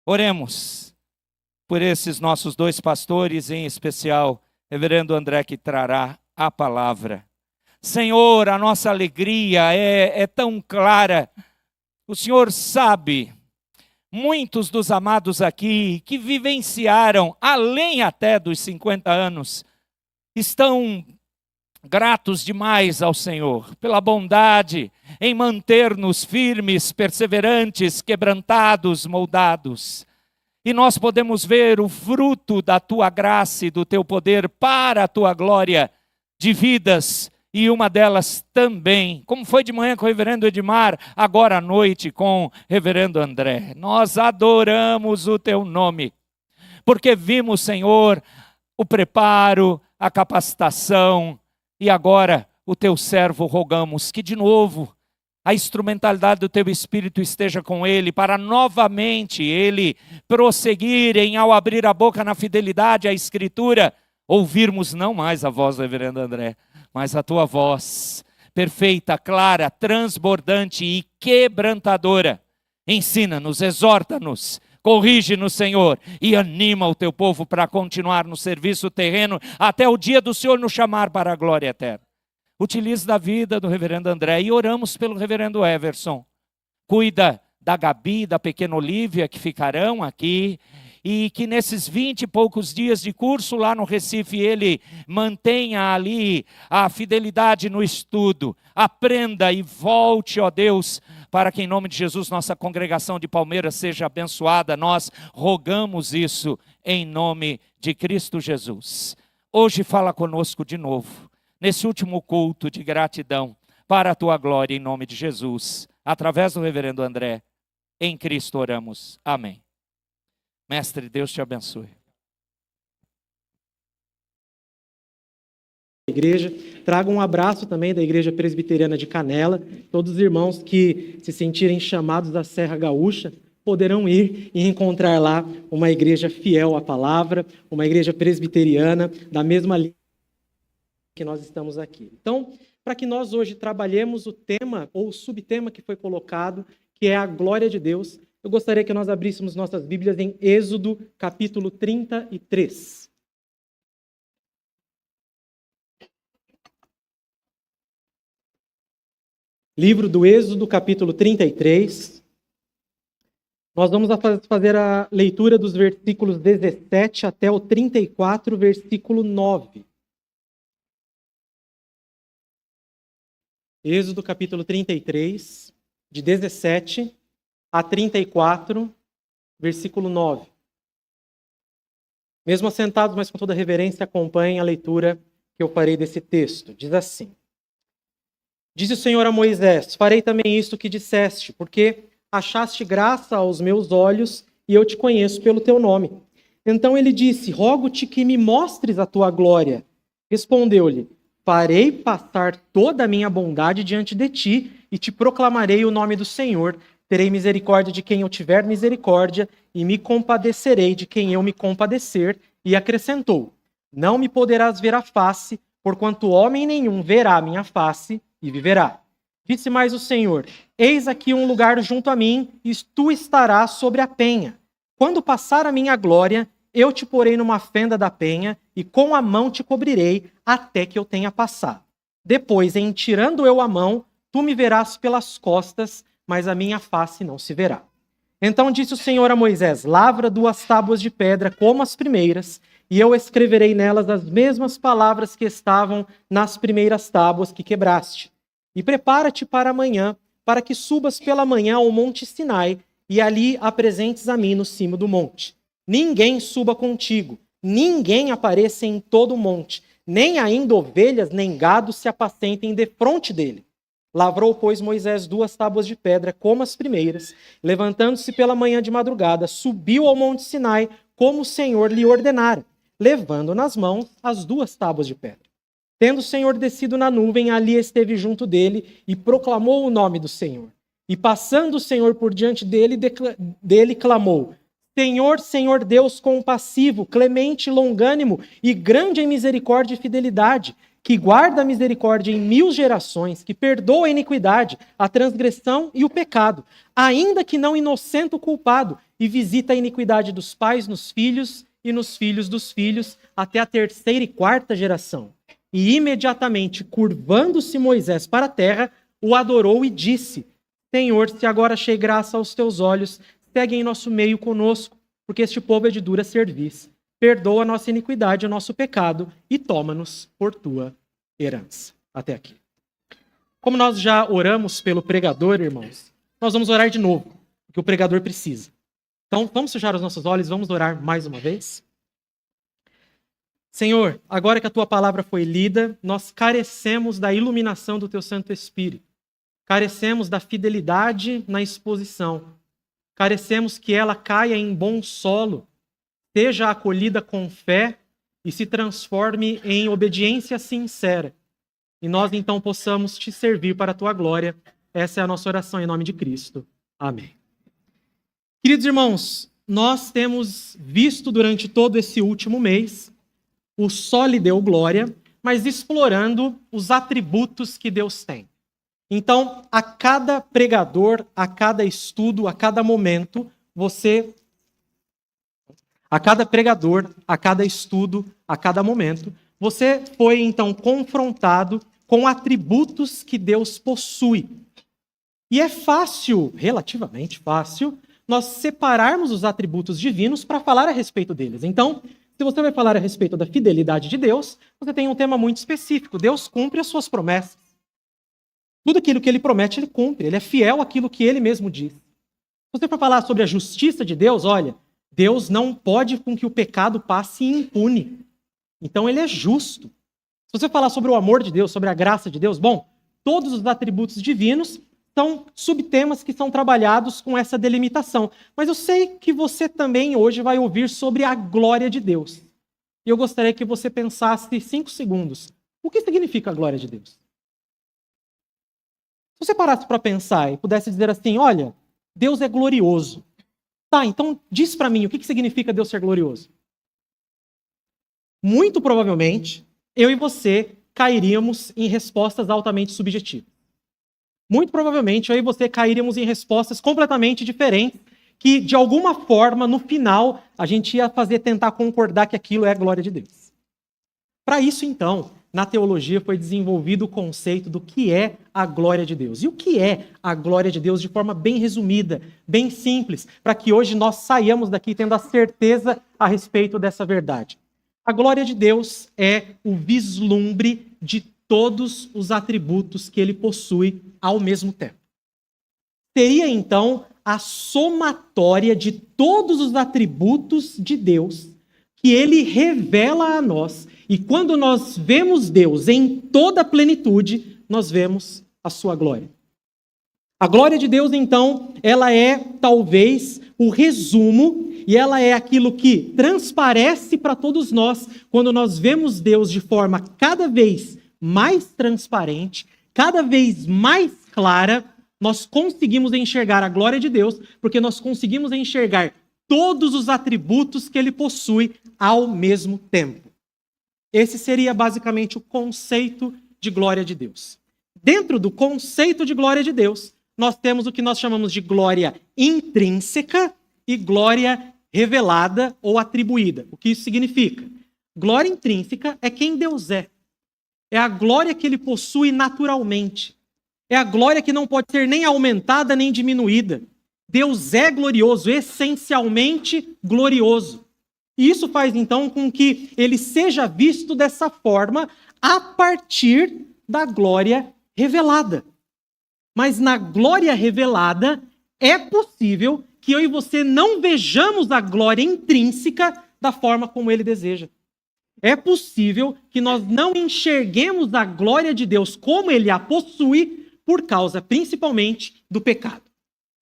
Oremos por esses nossos dois pastores, em especial, reverendo André, que trará a palavra. Senhor, a nossa alegria é tão clara. O Senhor sabe, muitos dos amados aqui que vivenciaram, além até dos 50 anos, estão gratos demais ao Senhor, pela bondade em manter-nos firmes, perseverantes, quebrantados, moldados. E nós podemos ver o fruto da Tua graça e do Teu poder para a Tua glória de vidas, e uma delas também, como foi de manhã com o reverendo Edmar, agora à noite com o reverendo André. Nós adoramos o Teu nome, porque vimos, Senhor, o preparo, a capacitação, e agora o Teu servo rogamos que de novo a instrumentalidade do Teu Espírito esteja com ele, para novamente ele prosseguir em, ao abrir a boca na fidelidade à Escritura, ouvirmos não mais a voz do reverendo André, mas a Tua voz, perfeita, clara, transbordante e quebrantadora. Ensina-nos, exorta-nos, corrige-nos, Senhor, e anima o Teu povo para continuar no serviço terreno, até o dia do Senhor nos chamar para a glória eterna. Utilize da vida do reverendo André, e oramos pelo reverendo Everson. Cuida da Gabi e da pequena Olívia, que ficarão aqui, e que nesses 20 e poucos dias de curso lá no Recife, ele mantenha ali a fidelidade no estudo, aprenda e volte, ó Deus, para que em nome de Jesus nossa congregação de Palmeiras seja abençoada. Nós rogamos isso em nome de Cristo Jesus. Hoje fala conosco de novo, nesse último culto de gratidão, para a Tua glória, em nome de Jesus, através do reverendo André, em Cristo oramos. Amém. Mestre, Deus te abençoe. Igreja, trago um abraço também da Igreja Presbiteriana de Canela. Todos os irmãos que se sentirem chamados da Serra Gaúcha poderão ir e encontrar lá uma igreja fiel à palavra, uma igreja presbiteriana da mesma linha que nós estamos aqui. Então, para que nós hoje trabalhemos o tema ou o subtema que foi colocado, que é a glória de Deus, eu gostaria que nós abríssemos nossas Bíblias em Êxodo, capítulo 33. Livro do Êxodo, capítulo 33. Nós vamos fazer a leitura dos versículos 17 até o 34, versículo 9. Êxodo, capítulo 33, de 17 a 34, versículo 9. Mesmo assentados, mas com toda reverência, acompanhem a leitura que eu farei desse texto. Diz assim: Disse o Senhor a Moisés: farei também isto que disseste, porque achaste graça aos meus olhos e eu te conheço pelo teu nome. Então ele disse: rogo-te que me mostres a tua glória. Respondeu-lhe: farei passar toda a minha bondade diante de ti e te proclamarei o nome do Senhor. Terei misericórdia de quem eu tiver misericórdia e me compadecerei de quem eu me compadecer. E acrescentou: não me poderás ver a face, porquanto homem nenhum verá a minha face e viverá. Disse mais o Senhor: eis aqui um lugar junto a mim, e tu estarás sobre a penha. Quando passar a minha glória, eu te porei numa fenda da penha, e com a mão te cobrirei, até que eu tenha passado. Depois, em tirando eu a mão, tu me verás pelas costas, mas a minha face não se verá. Então disse o Senhor a Moisés: lavra 2 tábuas de pedra como as primeiras, e eu escreverei nelas as mesmas palavras que estavam nas primeiras tábuas que quebraste. E prepara-te para amanhã, para que subas pela manhã ao monte Sinai, e ali apresentes a mim no cimo do monte. Ninguém suba contigo, ninguém apareça em todo o monte, nem ainda ovelhas nem gado se apacentem defronte dele. Lavrou, pois, Moisés 2 tábuas de pedra, como as primeiras. Levantando-se pela manhã de madrugada, subiu ao monte Sinai, como o Senhor lhe ordenara, levando nas mãos as 2 tábuas de pedra. Tendo o Senhor descido na nuvem, ali esteve junto dele e proclamou o nome do Senhor. E passando o Senhor por diante dele clamou: Senhor, Senhor Deus compassivo, clemente, longânimo e grande em misericórdia e fidelidade, que guarda a misericórdia em 1000 gerações, que perdoa a iniquidade, a transgressão e o pecado, ainda que não inocente o culpado, e visita a iniquidade dos pais nos filhos e nos filhos dos filhos, até a 3ª e 4ª geração. E imediatamente, curvando-se Moisés para a terra, o adorou e disse: Senhor, se agora achei graça aos teus olhos, segue em nosso meio conosco, porque este povo é de dura cerviz. Perdoa a nossa iniquidade, o nosso pecado, e toma-nos por tua herança. Até aqui. Como nós já oramos pelo pregador, irmãos, nós vamos orar de novo, porque o pregador precisa. Então, vamos fechar os nossos olhos, vamos orar mais uma vez? Senhor, agora que a tua palavra foi lida, nós carecemos da iluminação do teu Santo Espírito. Carecemos da fidelidade na exposição. Carecemos que ela caia em bom solo, seja acolhida com fé e se transforme em obediência sincera. E nós então possamos te servir para a tua glória. Essa é a nossa oração em nome de Cristo. Amém. Queridos irmãos, nós temos visto durante todo esse último mês o Só lhe deu glória, mas explorando os atributos que Deus tem. Então, a cada pregador, a cada estudo, a cada momento, a cada pregador, a cada estudo, a cada momento, você foi então confrontado com atributos que Deus possui. E é fácil, relativamente fácil, nós separarmos os atributos divinos para falar a respeito deles. Então, se você vai falar a respeito da fidelidade de Deus, você tem um tema muito específico. Deus cumpre as suas promessas. Tudo aquilo que ele promete, ele cumpre. Ele é fiel àquilo que ele mesmo diz. Se você for falar sobre a justiça de Deus, olha, Deus não pode com que o pecado passe impune. Então ele é justo. Se você falar sobre o amor de Deus, sobre a graça de Deus, bom, todos os atributos divinos são subtemas que são trabalhados com essa delimitação. Mas eu sei que você também hoje vai ouvir sobre a glória de Deus. E eu gostaria que você pensasse 5 segundos. O que significa a glória de Deus? Se você parasse para pensar e pudesse dizer assim, olha, Deus é glorioso. Tá, então diz para mim o que significa Deus ser glorioso. Muito provavelmente, eu e você cairíamos em respostas altamente subjetivas. Muito provavelmente, eu e você cairíamos em respostas completamente diferentes, que, de alguma forma, no final, a gente ia tentar concordar que aquilo é a glória de Deus. Para isso, então, na teologia foi desenvolvido o conceito do que é a glória de Deus. E o que é a glória de Deus de forma bem resumida, bem simples, para que hoje nós saiamos daqui tendo a certeza a respeito dessa verdade. A glória de Deus é o vislumbre de todos os atributos que ele possui ao mesmo tempo. Seria, então, a somatória de todos os atributos de Deus que ele revela a nós. E quando nós vemos Deus em toda a plenitude, nós vemos a sua glória. A glória de Deus, então, ela é talvez o resumo e ela é aquilo que transparece para todos nós quando nós vemos Deus de forma cada vez mais transparente, cada vez mais clara, nós conseguimos enxergar a glória de Deus, porque nós conseguimos enxergar todos os atributos que ele possui ao mesmo tempo. Esse seria basicamente o conceito de glória de Deus. Dentro do conceito de glória de Deus, nós temos o que nós chamamos de glória intrínseca e glória revelada ou atribuída. O que isso significa? Glória intrínseca é quem Deus é. É a glória que ele possui naturalmente. É a glória que não pode ser nem aumentada nem diminuída. Deus é glorioso, essencialmente glorioso. E isso faz então com que ele seja visto dessa forma a partir da glória revelada. Mas na glória revelada é possível que eu e você não vejamos a glória intrínseca da forma como ele deseja. É possível que nós não enxerguemos a glória de Deus como ele a possui por causa, principalmente, do pecado.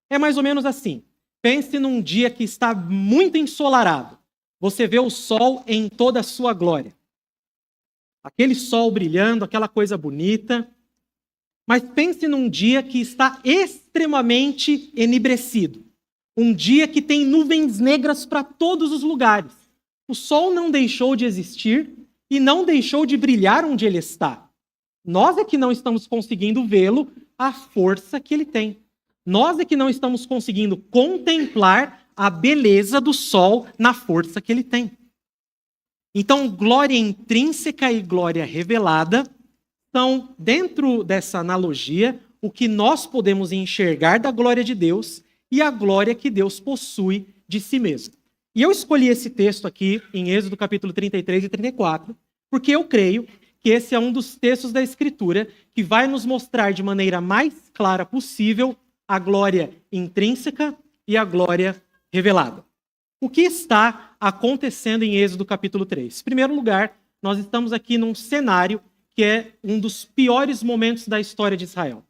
É mais ou menos assim. Pense num dia que está muito ensolarado. Você vê o sol em toda a sua glória. Aquele sol brilhando, aquela coisa bonita. Mas pense num dia que está extremamente enebrecido. Um dia que tem nuvens negras para todos os lugares. O sol não deixou de existir e não deixou de brilhar onde ele está. Nós é que não estamos conseguindo vê-lo, a força que ele tem. Nós é que não estamos conseguindo contemplar a beleza do sol na força que ele tem. Então, glória intrínseca e glória revelada são, dentro dessa analogia, o que nós podemos enxergar da glória de Deus e a glória que Deus possui de si mesmo. E eu escolhi esse texto aqui, em Êxodo capítulo 33 e 34, porque eu creio que esse é um dos textos da Escritura que vai nos mostrar de maneira mais clara possível a glória intrínseca e a glória revelada. O que está acontecendo em Êxodo capítulo 3? Em primeiro lugar, nós estamos aqui num cenário que é um dos piores momentos da história de Israel.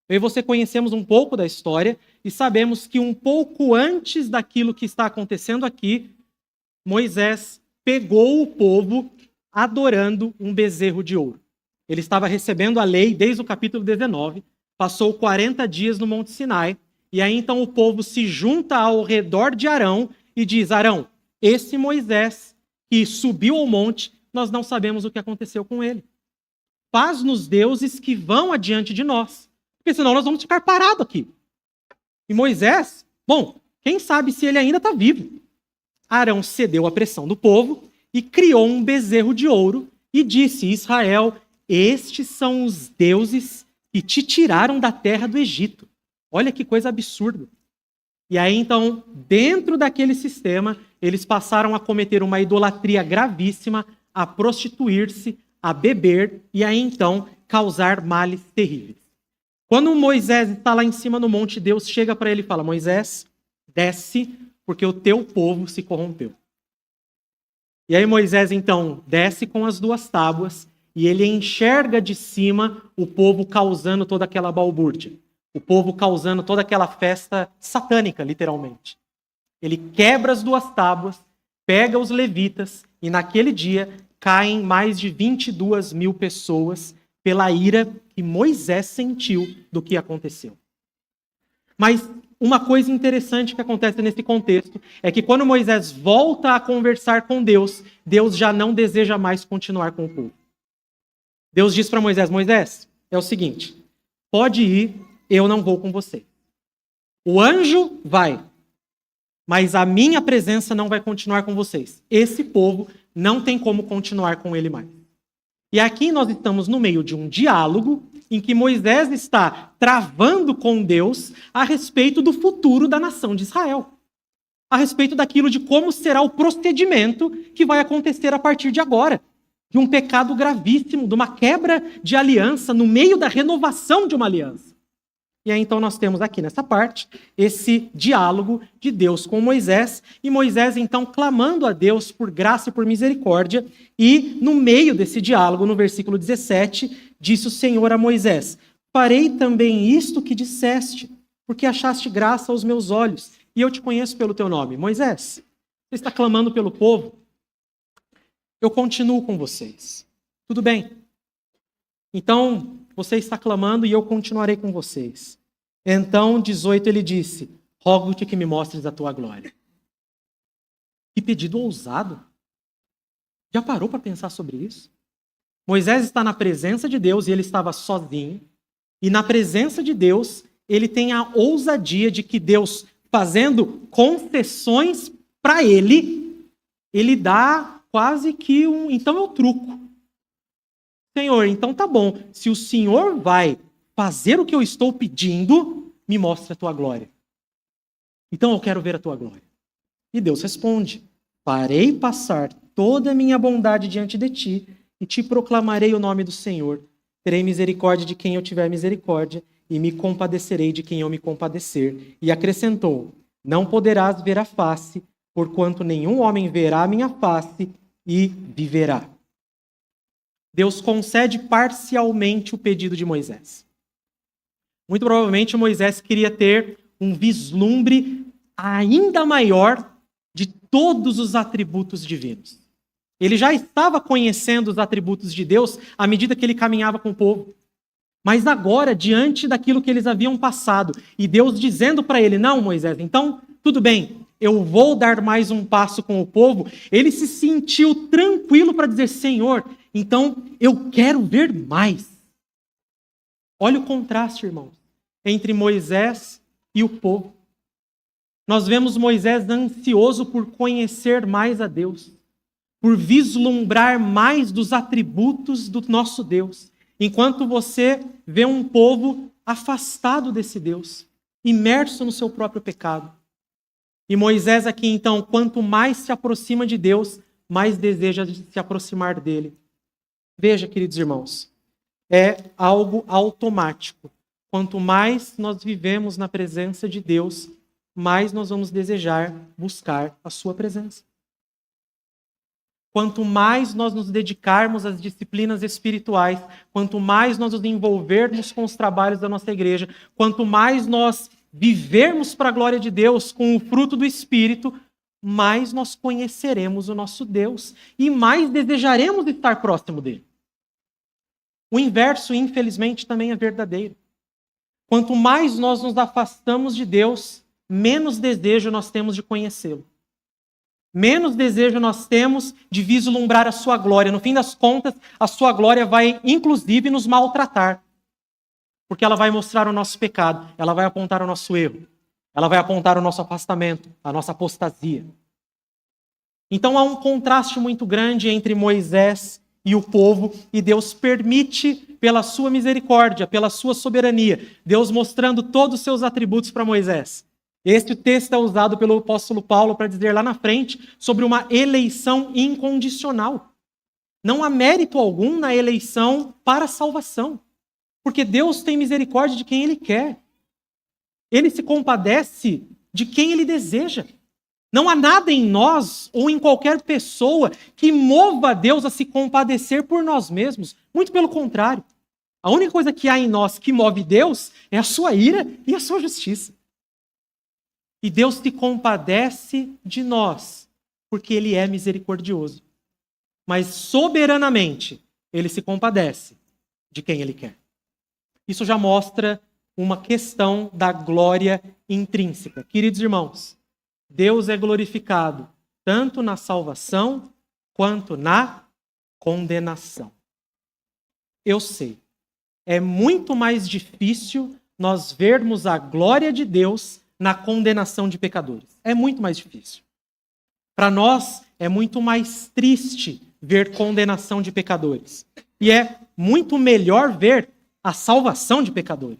Eu e você conhecemos um pouco da história e sabemos que um pouco antes daquilo que está acontecendo aqui, Moisés pegou o povo adorando um bezerro de ouro. Ele estava recebendo a lei desde o capítulo 19, passou 40 dias no Monte Sinai, e aí então o povo se junta ao redor de Arão e diz: Arão, esse Moisés que subiu ao monte, nós não sabemos o que aconteceu com ele. Paz nos deuses que vão adiante de nós, porque senão nós vamos ficar parados aqui. E Moisés, bom, quem sabe se ele ainda está vivo. Arão cedeu à pressão do povo e criou um bezerro de ouro e disse: Israel, estes são os deuses que te tiraram da terra do Egito. Olha que coisa absurda. E aí então, dentro daquele sistema, eles passaram a cometer uma idolatria gravíssima, a prostituir-se, a beber e aí então causar males terríveis. Quando Moisés está lá em cima no monte, Deus chega para ele e fala: Moisés, desce, porque o teu povo se corrompeu. E aí Moisés então desce com as 2 tábuas e ele enxerga de cima o povo causando toda aquela balbúrdia. O povo causando toda aquela festa satânica, literalmente. Ele quebra as 2 tábuas, pega os levitas e naquele dia caem mais de 22 mil pessoas pela ira que Moisés sentiu do que aconteceu. Mas uma coisa interessante que acontece nesse contexto é que quando Moisés volta a conversar com Deus, Deus já não deseja mais continuar com o povo. Deus diz para Moisés: Moisés, é o seguinte, pode ir, eu não vou com você. O anjo vai, mas a minha presença não vai continuar com vocês. Esse povo não tem como continuar com ele mais. E aqui nós estamos no meio de um diálogo em que Moisés está travando com Deus a respeito do futuro da nação de Israel. A respeito daquilo de como será o procedimento que vai acontecer a partir de agora. De um pecado gravíssimo, de uma quebra de aliança, no meio da renovação de uma aliança. E aí então nós temos aqui nessa parte esse diálogo de Deus com Moisés, e Moisés então clamando a Deus por graça e por misericórdia, e no meio desse diálogo, no versículo 17, disse o Senhor a Moisés: farei também isto que disseste, porque achaste graça aos meus olhos, e eu te conheço pelo teu nome. Moisés, você está clamando pelo povo? Eu continuo com vocês. Tudo bem. Então, você está clamando e eu continuarei com vocês. Então, 18, ele disse: rogo-te que me mostres a tua glória. Que pedido ousado. Já parou para pensar sobre isso? Moisés está na presença de Deus e ele estava sozinho. E na presença de Deus, ele tem a ousadia de que Deus, fazendo concessões para ele, ele dá quase que um... Então é o truco. Senhor, então tá bom. Se o Senhor vai fazer o que eu estou pedindo, me mostre a tua glória. Então eu quero ver a tua glória. E Deus responde: farei passar toda a minha bondade diante de ti e te proclamarei o nome do Senhor. Terei misericórdia de quem eu tiver misericórdia e me compadecerei de quem eu me compadecer. E acrescentou: não poderás ver a face, porquanto nenhum homem verá a minha face e viverá. Deus concede parcialmente o pedido de Moisés. Muito provavelmente Moisés queria ter um vislumbre ainda maior de todos os atributos divinos. Ele já estava conhecendo os atributos de Deus à medida que ele caminhava com o povo. Mas agora, diante daquilo que eles haviam passado, e Deus dizendo para ele: não, Moisés, então tudo bem, eu vou dar mais um passo com o povo, ele se sentiu tranquilo para dizer: Senhor, então eu quero ver mais. Olha o contraste, irmãos, entre Moisés e o povo. nós vemos Moisés ansioso por conhecer mais a Deus, por vislumbrar mais dos atributos do nosso Deus, enquanto você vê um povo afastado desse Deus, imerso no seu próprio pecado. E Moisés aqui, então, quanto mais se aproxima de Deus, mais deseja se aproximar dele. Veja, queridos irmãos, é algo automático. Quanto mais nós vivemos na presença de Deus, mais nós vamos desejar buscar a sua presença. Quanto mais nós nos dedicarmos às disciplinas espirituais, quanto mais nós nos envolvermos com os trabalhos da nossa igreja, quanto mais nós vivermos para a glória de Deus com o fruto do Espírito, mais nós conheceremos o nosso Deus e mais desejaremos estar próximo dele. O inverso, infelizmente, também é verdadeiro. Quanto mais nós nos afastamos de Deus, menos desejo nós temos de conhecê-lo. Menos desejo nós temos de vislumbrar a sua glória. No fim das contas, a sua glória vai, inclusive, nos maltratar. Porque ela vai mostrar o nosso pecado, ela vai apontar o nosso erro, ela vai apontar o nosso afastamento, a nossa apostasia. Então há um contraste muito grande entre Moisés e o povo, e Deus permite, pela sua misericórdia, pela sua soberania, Deus mostrando todos os seus atributos para Moisés. Este texto é usado pelo apóstolo Paulo para dizer lá na frente sobre uma eleição incondicional. Não há mérito algum na eleição para a salvação, porque Deus tem misericórdia de quem Ele quer. Ele se compadece de quem Ele deseja. Não há nada em nós ou em qualquer pessoa que mova a Deus a se compadecer por nós mesmos. Muito pelo contrário. A única coisa que há em nós que move Deus é a sua ira e a sua justiça. E Deus se compadece de nós, porque Ele é misericordioso. Mas soberanamente, Ele se compadece de quem Ele quer. Isso já mostra uma questão da glória intrínseca. Queridos irmãos, Deus é glorificado tanto na salvação quanto na condenação. Eu sei, é muito mais difícil nós vermos a glória de Deus na condenação de pecadores. É muito mais difícil. Para nós, é muito mais triste ver condenação de pecadores. E é muito melhor ver a salvação de pecadores.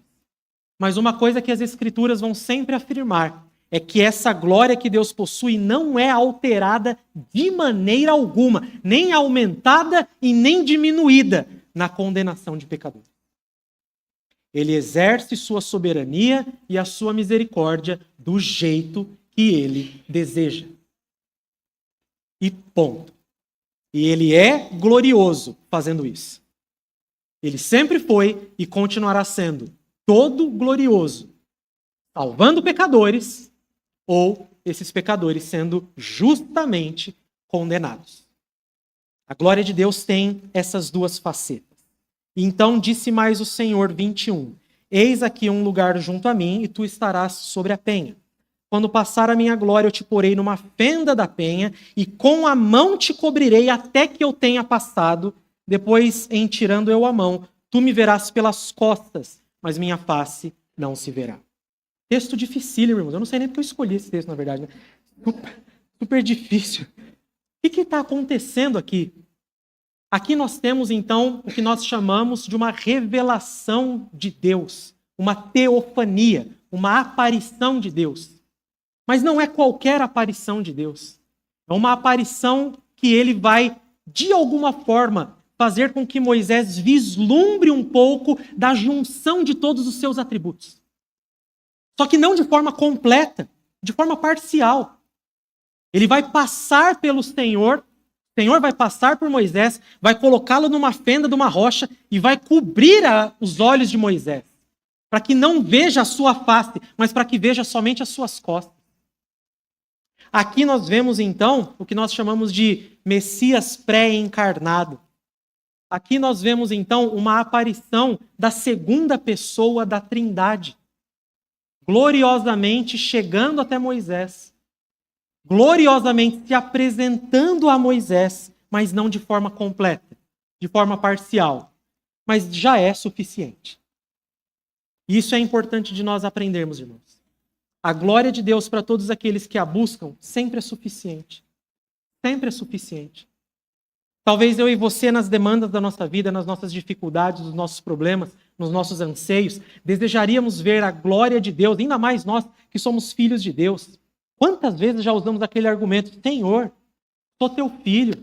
Mas uma coisa que as Escrituras vão sempre afirmar é que essa glória que Deus possui não é alterada de maneira alguma, nem aumentada e nem diminuída na condenação de pecadores. Ele exerce sua soberania e a sua misericórdia do jeito que ele deseja. E ponto. E ele é glorioso fazendo isso. Ele sempre foi e continuará sendo todo glorioso, salvando pecadores ou esses pecadores sendo justamente condenados. A glória de Deus tem essas duas facetas. Então disse mais o Senhor, 21, eis aqui um lugar junto a mim, e tu estarás sobre a penha. Quando passar a minha glória, eu te porei numa fenda da penha, e com a mão te cobrirei até que eu tenha passado. Depois, em tirando eu a mão, tu me verás pelas costas, mas minha face não se verá. Texto dificílimo, irmãos. Eu não sei nem porque eu escolhi esse texto, na verdade. Né? Super difícil. O que está acontecendo aqui? Aqui nós temos, então, o que nós chamamos de uma revelação de Deus, uma teofania, uma aparição de Deus. Mas não é qualquer aparição de Deus. É uma aparição que ele vai, de alguma forma, fazer com que Moisés vislumbre um pouco da junção de todos os seus atributos. Só que não de forma completa, de forma parcial. Ele vai passar pelo Senhor. O Senhor vai passar por Moisés, vai colocá-lo numa fenda de uma rocha e vai cobrir os olhos de Moisés, para que não veja a sua face, mas para que veja somente as suas costas. Aqui nós vemos então o que nós chamamos de Messias pré-encarnado. Aqui nós vemos então uma aparição da segunda pessoa da Trindade, gloriosamente chegando até Moisés. Gloriosamente se apresentando a Moisés, mas não de forma completa, de forma parcial. Mas já é suficiente. Isso é importante de nós aprendermos, irmãos. A glória de Deus para todos aqueles que a buscam sempre é suficiente. Sempre é suficiente. Talvez eu e você, nas demandas da nossa vida, nas nossas dificuldades, nos nossos problemas, nos nossos anseios, desejaríamos ver a glória de Deus, ainda mais nós que somos filhos de Deus. Quantas vezes já usamos aquele argumento: Senhor, sou teu filho,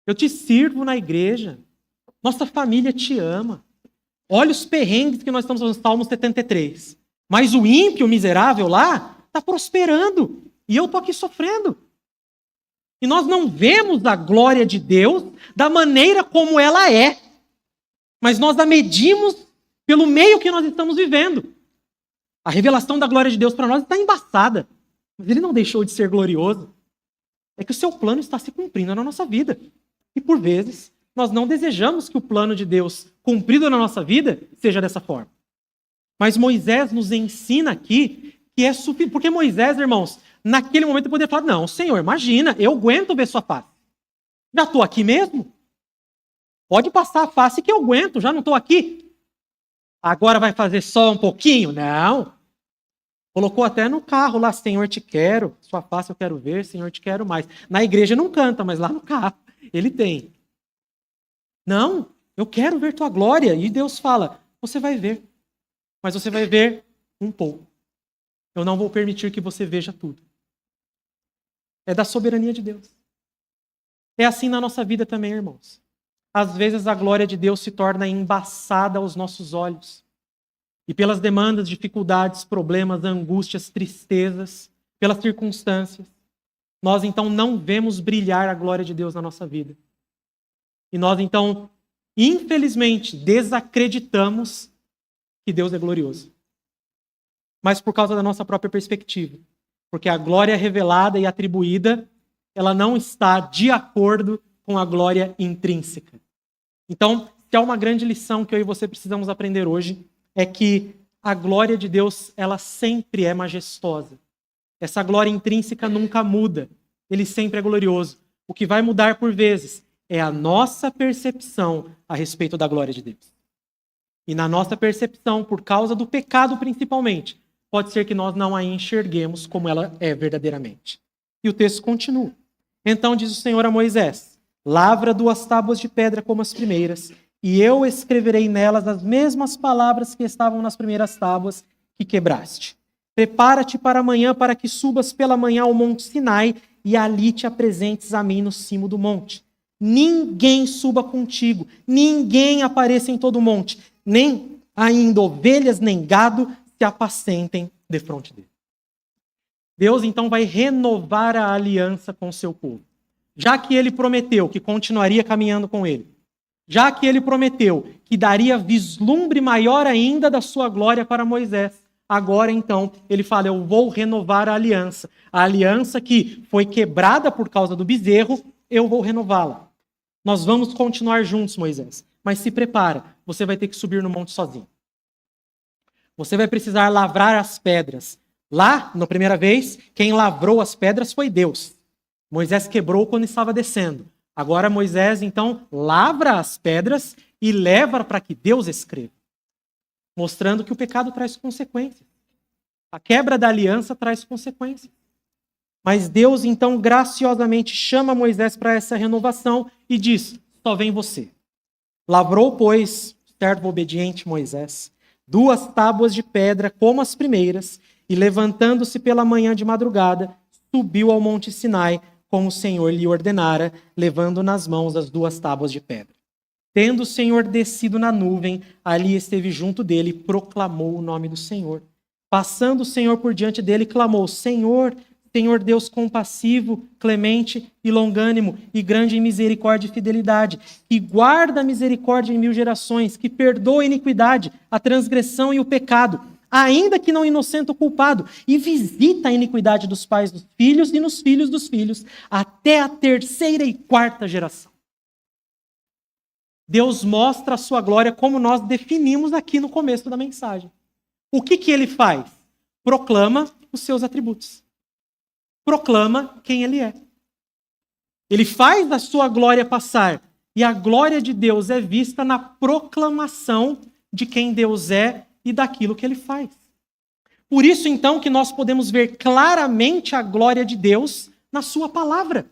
eu te sirvo na igreja, nossa família te ama. Olha os perrengues que nós estamos no Salmo 73. Mas o ímpio, o miserável lá, está prosperando. E eu estou aqui sofrendo. E nós não vemos a glória de Deus da maneira como ela é. Mas nós a medimos pelo meio que nós estamos vivendo. A revelação da glória de Deus para nós está embaçada. Mas ele não deixou de ser glorioso. É que o seu plano está se cumprindo na nossa vida. E por vezes, nós não desejamos que o plano de Deus cumprido na nossa vida seja dessa forma. Mas Moisés nos ensina aqui que é suficiente. Porque Moisés, irmãos, naquele momento ele poderia falar: não, Senhor, imagina, eu aguento ver sua face. Já estou aqui mesmo. Pode passar a face que eu aguento, já não estou aqui. Agora vai fazer só um pouquinho? Não. Colocou até no carro lá: Senhor, te quero, sua face eu quero ver, Senhor, te quero mais. Na igreja não canta, mas lá no carro ele tem. Não, eu quero ver tua glória. E Deus fala: você vai ver. Mas você vai ver um pouco. Eu não vou permitir que você veja tudo. É da soberania de Deus. É assim na nossa vida também, irmãos. Às vezes a glória de Deus se torna embaçada aos nossos olhos. E pelas demandas, dificuldades, problemas, angústias, tristezas, pelas circunstâncias, nós então não vemos brilhar a glória de Deus na nossa vida. E nós então, infelizmente, desacreditamos que Deus é glorioso. Mas por causa da nossa própria perspectiva. Porque a glória revelada e atribuída, ela não está de acordo com a glória intrínseca. Então, se há uma grande lição que eu e você precisamos aprender hoje, é que a glória de Deus, ela sempre é majestosa. Essa glória intrínseca nunca muda. Ele sempre é glorioso. O que vai mudar por vezes é a nossa percepção a respeito da glória de Deus. E na nossa percepção, por causa do pecado principalmente, pode ser que nós não a enxerguemos como ela é verdadeiramente. E o texto continua. Então diz o Senhor a Moisés: lavra 2 tábuas de pedra como as primeiras, e eu escreverei nelas as mesmas palavras que estavam nas primeiras tábuas que quebraste. Prepara-te para amanhã, para que subas pela manhã ao monte Sinai, e ali te apresentes a mim no cimo do monte. Ninguém suba contigo, ninguém apareça em todo o monte, nem ainda ovelhas nem gado se apacentem defronte dele. Deus então vai renovar a aliança com o seu povo. Já que ele prometeu que continuaria caminhando com ele, já que ele prometeu que daria vislumbre maior ainda da sua glória para Moisés, agora então ele fala: eu vou renovar a aliança que foi quebrada por causa do bezerro, eu vou renová-la. Nós vamos continuar juntos, Moisés, mas se prepara, você vai ter que subir no monte sozinho. Você vai precisar lavrar as pedras. Lá, na primeira vez, quem lavrou as pedras foi Deus. Moisés quebrou quando estava descendo. Agora Moisés, então, lavra as pedras e leva para que Deus escreva. Mostrando que o pecado traz consequências. A quebra da aliança traz consequências. Mas Deus, então, graciosamente chama Moisés para essa renovação e diz: só vem você. Lavrou, pois, servo obediente Moisés, 2 tábuas de pedra como as primeiras, e levantando-se pela manhã de madrugada, subiu ao monte Sinai, como o Senhor lhe ordenara, levando nas mãos as 2 tábuas de pedra. Tendo o Senhor descido na nuvem, ali esteve junto dele e proclamou o nome do Senhor. Passando o Senhor por diante dele, clamou: Senhor, Senhor Deus compassivo, clemente e longânimo, e grande em misericórdia e fidelidade, que guarda a misericórdia em 1000 gerações, que perdoa a iniquidade, a transgressão e o pecado, ainda que não inocente o culpado, e visita a iniquidade dos pais dos filhos e nos filhos dos filhos, até a 3ª e 4ª geração. Deus mostra a sua glória como nós definimos aqui no começo da mensagem. O que ele faz? Proclama os seus atributos. Proclama quem ele é. Ele faz a sua glória passar. E a glória de Deus é vista na proclamação de quem Deus é e daquilo que ele faz. Por isso, então, que nós podemos ver claramente a glória de Deus na sua palavra.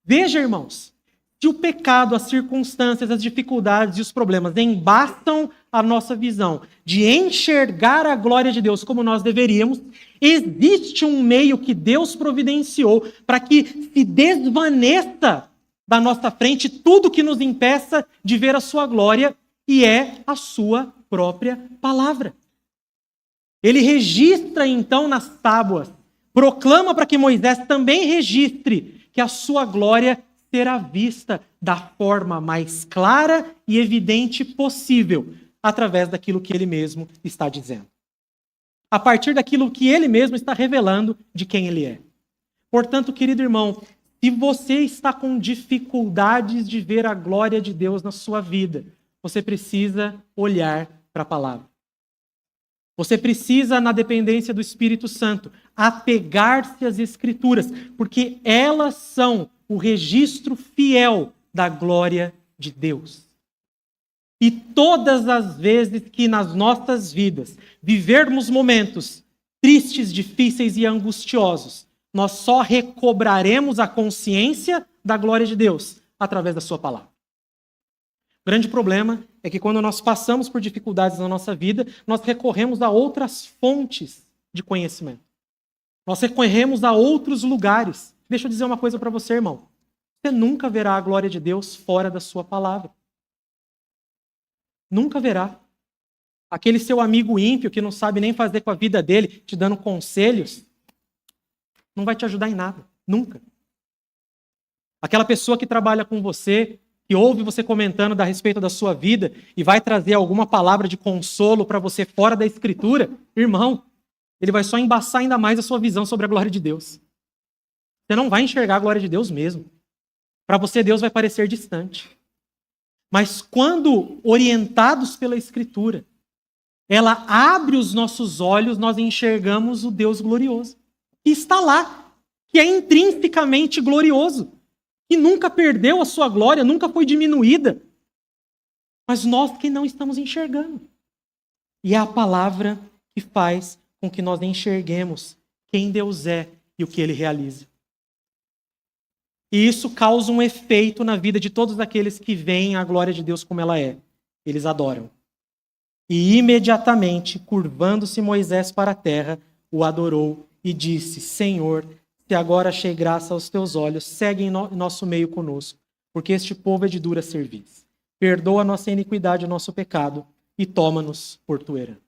Veja, irmãos, se o pecado, as circunstâncias, as dificuldades e os problemas embastam a nossa visão de enxergar a glória de Deus como nós deveríamos, existe um meio que Deus providenciou para que se desvaneça da nossa frente tudo que nos impeça de ver a sua glória, e é a sua própria palavra. Ele registra então nas tábuas, proclama para que Moisés também registre que a sua glória será vista da forma mais clara e evidente possível, através daquilo que ele mesmo está dizendo. A partir daquilo que ele mesmo está revelando de quem ele é. Portanto, querido irmão, se você está com dificuldades de ver a glória de Deus na sua vida, você precisa olhar para a palavra. Você precisa, na dependência do Espírito Santo, apegar-se às Escrituras, porque elas são o registro fiel da glória de Deus. E todas as vezes que nas nossas vidas vivermos momentos tristes, difíceis e angustiosos, nós só recobraremos a consciência da glória de Deus através da sua palavra. O grande problema é que quando nós passamos por dificuldades na nossa vida, nós recorremos a outras fontes de conhecimento. Nós recorremos a outros lugares. Deixa eu dizer uma coisa para você, irmão. Você nunca verá a glória de Deus fora da sua palavra. Nunca verá. Aquele seu amigo ímpio que não sabe nem fazer com a vida dele, te dando conselhos, não vai te ajudar em nada. Nunca. Aquela pessoa que trabalha com você, que ouve você comentando a respeito da sua vida e vai trazer alguma palavra de consolo para você fora da Escritura, irmão, ele vai só embaçar ainda mais a sua visão sobre a glória de Deus. Você não vai enxergar a glória de Deus mesmo. Para você, Deus vai parecer distante. Mas quando orientados pela Escritura, ela abre os nossos olhos, nós enxergamos o Deus glorioso. Que está lá, que é intrinsecamente glorioso. Que nunca perdeu a sua glória, nunca foi diminuída. Mas nós que não estamos enxergando. E é a palavra que faz com que nós enxerguemos quem Deus é e o que Ele realiza. E isso causa um efeito na vida de todos aqueles que veem a glória de Deus como ela é. Eles adoram. E imediatamente, curvando-se Moisés para a terra, o adorou e disse: Senhor, se agora achei graça aos teus olhos, segue em nosso meio conosco, porque este povo é de dura serviço. Perdoa a nossa iniquidade e o nosso pecado e toma-nos por tua herança.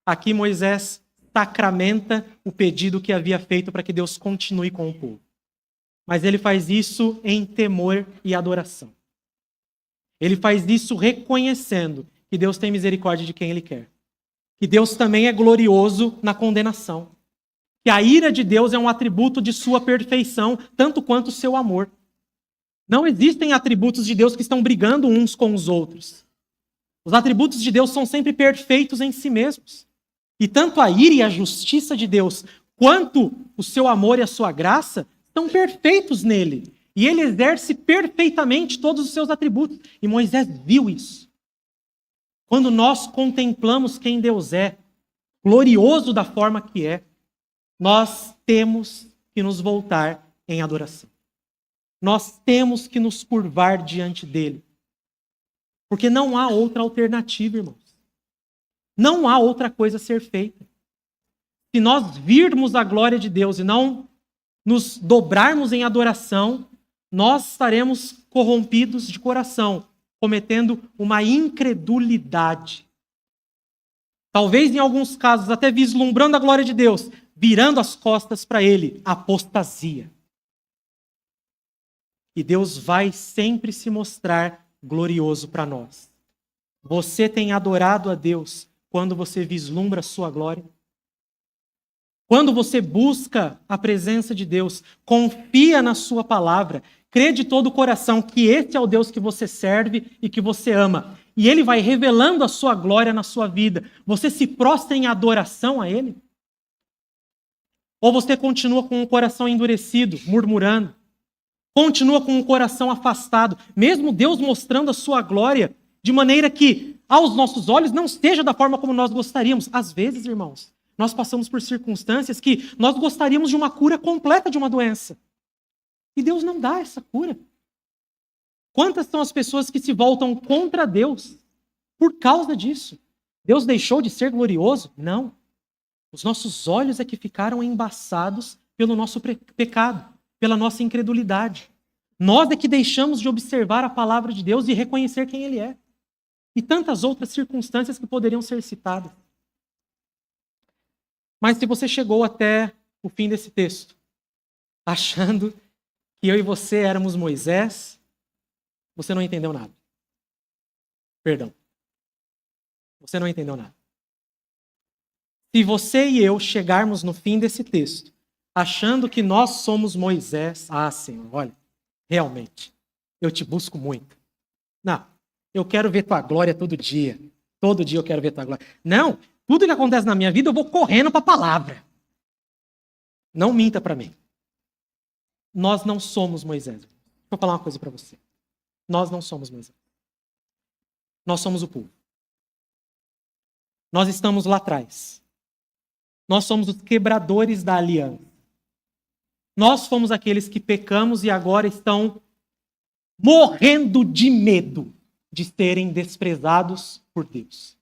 Aqui Moisés sacramenta o pedido que havia feito para que Deus continue com o povo. Mas ele faz isso em temor e adoração. Ele faz isso reconhecendo que Deus tem misericórdia de quem Ele quer. Que Deus também é glorioso na condenação. Que a ira de Deus é um atributo de sua perfeição, tanto quanto o seu amor. Não existem atributos de Deus que estão brigando uns com os outros. Os atributos de Deus são sempre perfeitos em si mesmos. E tanto a ira e a justiça de Deus, quanto o seu amor e a sua graça, estão perfeitos nele. E ele exerce perfeitamente todos os seus atributos. E Moisés viu isso. Quando nós contemplamos quem Deus é, glorioso da forma que é, nós temos que nos voltar em adoração. Nós temos que nos curvar diante dele. Porque não há outra alternativa, irmãos. Não há outra coisa a ser feita. Se nós virmos a glória de Deus e não nos dobrarmos em adoração, nós estaremos corrompidos de coração, cometendo uma incredulidade. Talvez em alguns casos até vislumbrando a glória de Deus, virando as costas para Ele, apostasia. E Deus vai sempre se mostrar glorioso para nós. Você tem adorado a Deus quando você vislumbra a sua glória? Quando você busca a presença de Deus, confia na sua palavra, crê de todo o coração que esse é o Deus que você serve e que você ama. E Ele vai revelando a sua glória na sua vida. Você se prostra em adoração a Ele? Ou você continua com o coração endurecido, murmurando? Continua com o coração afastado, mesmo Deus mostrando a sua glória, de maneira que aos nossos olhos não esteja da forma como nós gostaríamos. Às vezes, irmãos, nós passamos por circunstâncias que nós gostaríamos de uma cura completa de uma doença. E Deus não dá essa cura. Quantas são as pessoas que se voltam contra Deus por causa disso? Deus deixou de ser glorioso? Não. Os nossos olhos é que ficaram embaçados pelo nosso pecado, pela nossa incredulidade. Nós é que deixamos de observar a palavra de Deus e reconhecer quem Ele é. E tantas outras circunstâncias que poderiam ser citadas. Mas se você chegou até o fim desse texto, achando que eu e você éramos Moisés, você não entendeu nada. Perdão. Você não entendeu nada. Se você e eu chegarmos no fim desse texto, achando que nós somos Moisés, Senhor, olha, realmente, eu te busco muito. Não, eu quero ver tua glória todo dia. Todo dia eu quero ver tua glória. Não, tudo que acontece na minha vida eu vou correndo para a palavra. Não minta para mim. Nós não somos Moisés. Deixa eu falar uma coisa para você. Nós não somos Moisés. Nós somos o povo. Nós estamos lá atrás. Nós somos os quebradores da aliança. Nós fomos aqueles que pecamos e agora estão morrendo de medo de serem desprezados por Deus.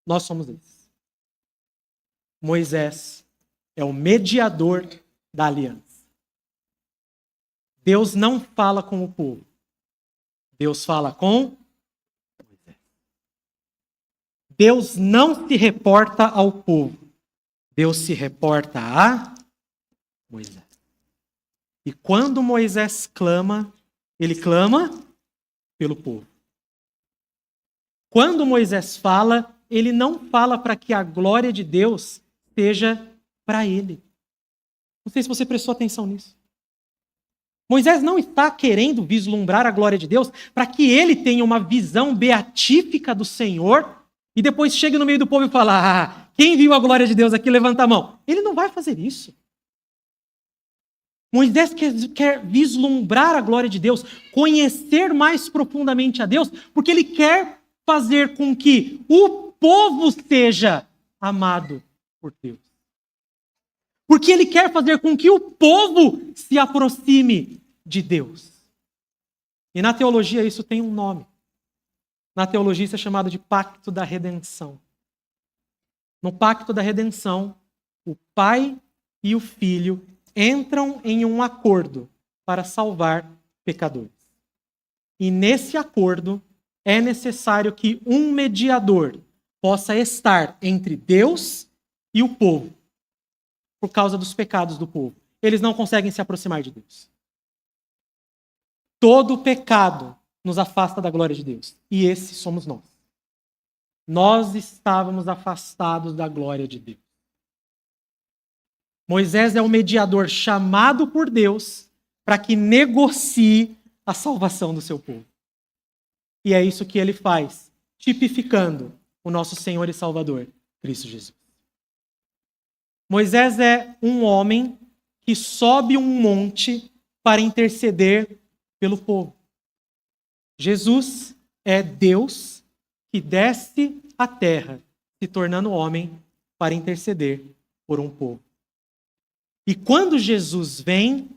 Nós somos eles. Moisés é o mediador da aliança. Deus não fala com o povo. Deus fala com Moisés. Deus não se reporta ao povo. Deus se reporta a Moisés. E quando Moisés clama, ele clama pelo povo. Quando Moisés fala, ele não fala para que a glória de Deus seja para ele. Não sei se você prestou atenção nisso. Moisés não está querendo vislumbrar a glória de Deus para que ele tenha uma visão beatífica do Senhor e depois chegue no meio do povo e fale, quem viu a glória de Deus aqui, levanta a mão. Ele não vai fazer isso. Moisés quer vislumbrar a glória de Deus, conhecer mais profundamente a Deus, porque ele quer fazer com que o povo seja amado por Deus. Porque ele quer fazer com que o povo se aproxime de Deus. E na teologia isso tem um nome. Na teologia isso é chamado de Pacto da Redenção. No Pacto da Redenção, o Pai e o Filho entram em um acordo para salvar pecadores. E nesse acordo é necessário que um mediador possa estar entre Deus e o povo, por causa dos pecados do povo. Eles não conseguem se aproximar de Deus. Todo pecado nos afasta da glória de Deus. E esse somos nós. Nós estávamos afastados da glória de Deus. Moisés é o mediador chamado por Deus para que negocie a salvação do seu povo. E é isso que ele faz, tipificando o nosso Senhor e Salvador, Cristo Jesus. Moisés é um homem que sobe um monte para interceder pelo povo. Jesus é Deus que desce à terra, se tornando homem para interceder por um povo. E quando Jesus vem,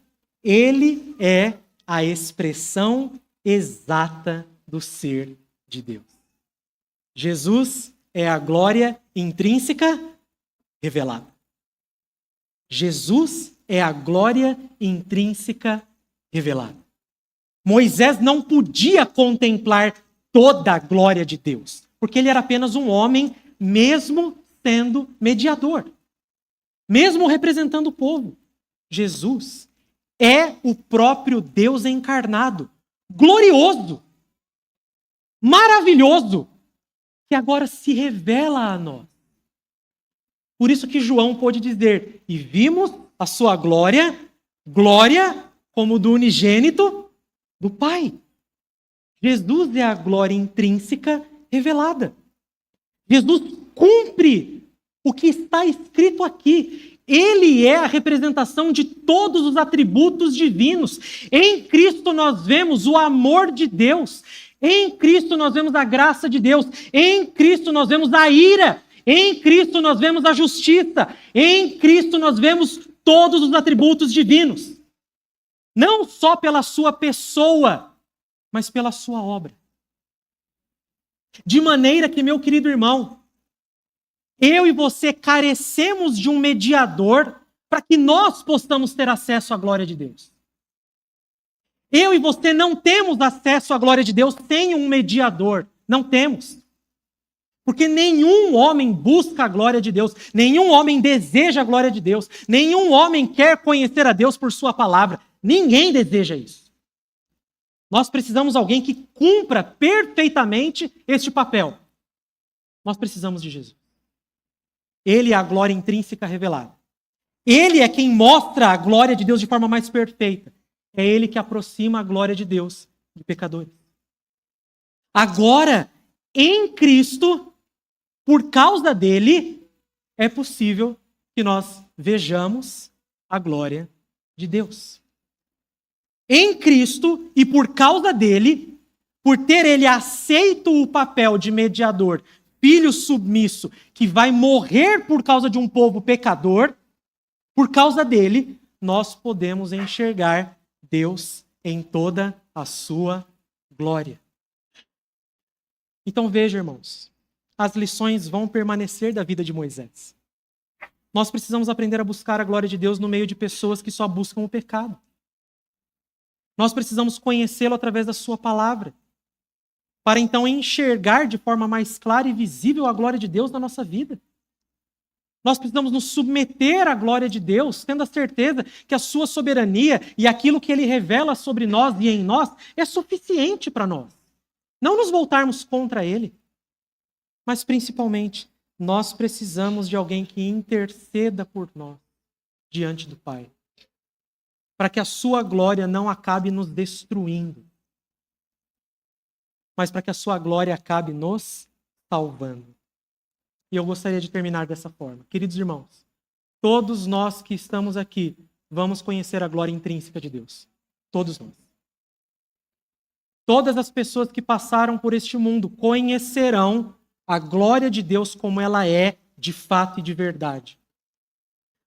ele é a expressão exata do ser de Deus. Jesus é a glória intrínseca revelada. Jesus é a glória intrínseca revelada. Moisés não podia contemplar toda a glória de Deus, porque ele era apenas um homem, mesmo sendo mediador, mesmo representando o povo. Jesus é o próprio Deus encarnado, glorioso, maravilhoso, que agora se revela a nós. Por isso que João pôde dizer, e vimos a sua glória, glória como do unigênito do Pai. Jesus é a glória intrínseca revelada. Jesus cumpre o que está escrito aqui. Ele é a representação de todos os atributos divinos. Em Cristo nós vemos o amor de Deus. Em Cristo nós vemos a graça de Deus. Em Cristo nós vemos a ira. Em Cristo nós vemos a justiça. Em Cristo nós vemos todos os atributos divinos. Não só pela sua pessoa, mas pela sua obra. De maneira que, meu querido irmão, eu e você carecemos de um mediador para que nós possamos ter acesso à glória de Deus. Eu e você não temos acesso à glória de Deus sem um mediador. Não temos. Porque nenhum homem busca a glória de Deus, nenhum homem deseja a glória de Deus, nenhum homem quer conhecer a Deus por sua palavra. Ninguém deseja isso. Nós precisamos de alguém que cumpra perfeitamente este papel. Nós precisamos de Jesus. Ele é a glória intrínseca revelada. Ele é quem mostra a glória de Deus de forma mais perfeita. É Ele que aproxima a glória de Deus de pecadores. Agora, em Cristo, por causa dele, é possível que nós vejamos a glória de Deus. Em Cristo, e por causa dele, por ter ele aceito o papel de mediador, filho submisso, que vai morrer por causa de um povo pecador, por causa dele, nós podemos enxergar Deus em toda a sua glória. Então veja, irmãos, as lições vão permanecer da vida de Moisés. Nós precisamos aprender a buscar a glória de Deus no meio de pessoas que só buscam o pecado. Nós precisamos conhecê-lo através da sua palavra, para então enxergar de forma mais clara e visível a glória de Deus na nossa vida. Nós precisamos nos submeter à glória de Deus, tendo a certeza que a sua soberania e aquilo que ele revela sobre nós e em nós é suficiente para nós. Não nos voltarmos contra ele, mas principalmente nós precisamos de alguém que interceda por nós diante do Pai, para que a sua glória não acabe nos destruindo, mas para que a sua glória acabe nos salvando. E eu gostaria de terminar dessa forma. Queridos irmãos, todos nós que estamos aqui vamos conhecer a glória intrínseca de Deus. Todos nós. Todas as pessoas que passaram por este mundo conhecerão a glória de Deus como ela é de fato e de verdade.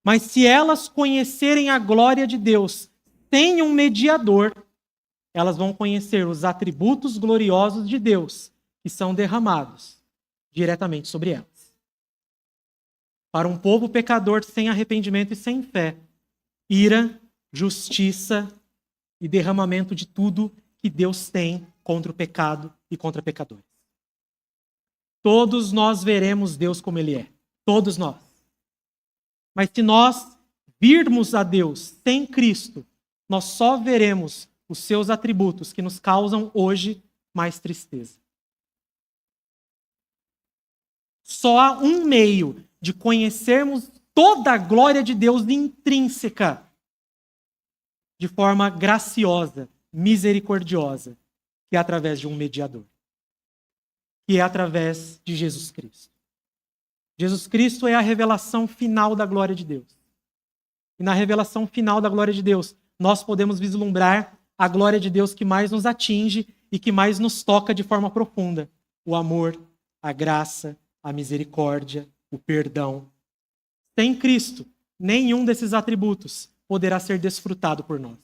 Mas se elas conhecerem a glória de Deus sem um mediador, elas vão conhecer os atributos gloriosos de Deus que são derramados diretamente sobre elas. Para um povo pecador sem arrependimento e sem fé, ira, justiça e derramamento de tudo que Deus tem contra o pecado e contra pecadores. Todos nós veremos Deus como Ele é. Todos nós. Mas se nós virmos a Deus sem Cristo, nós só veremos os seus atributos que nos causam hoje mais tristeza. Só há um meio de conhecermos toda a glória de Deus intrínseca, de forma graciosa, misericordiosa, que é através de um mediador, que é através de Jesus Cristo. Jesus Cristo é a revelação final da glória de Deus. E na revelação final da glória de Deus, nós podemos vislumbrar a glória de Deus que mais nos atinge e que mais nos toca de forma profunda: o amor, a graça, a misericórdia, o perdão. Sem Cristo, nenhum desses atributos poderá ser desfrutado por nós.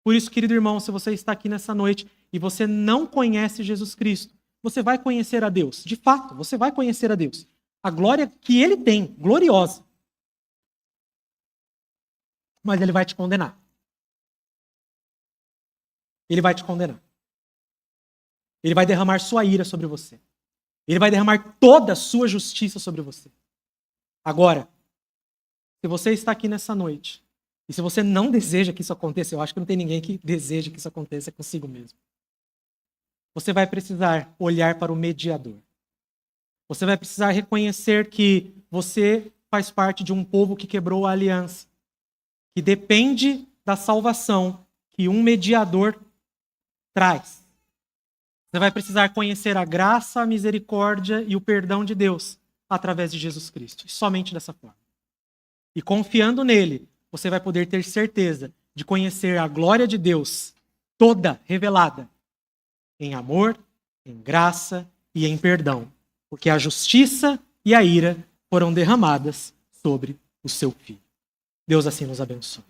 Por isso, querido irmão, se você está aqui nessa noite e você não conhece Jesus Cristo, você vai conhecer a Deus. De fato, você vai conhecer a Deus. A glória que Ele tem, gloriosa. Mas Ele vai te condenar. Ele vai te condenar. Ele vai derramar sua ira sobre você. Ele vai derramar toda a sua justiça sobre você. Agora, se você está aqui nessa noite, e se você não deseja que isso aconteça, eu acho que não tem ninguém que deseja que isso aconteça consigo mesmo. Você vai precisar olhar para o mediador. Você vai precisar reconhecer que você faz parte de um povo que quebrou a aliança, que depende da salvação que um mediador traz. Você vai precisar conhecer a graça, a misericórdia e o perdão de Deus através de Jesus Cristo. E somente dessa forma. E confiando nele, você vai poder ter certeza de conhecer a glória de Deus toda revelada em amor, em graça e em perdão, porque a justiça e a ira foram derramadas sobre o seu Filho. Deus assim nos abençoe.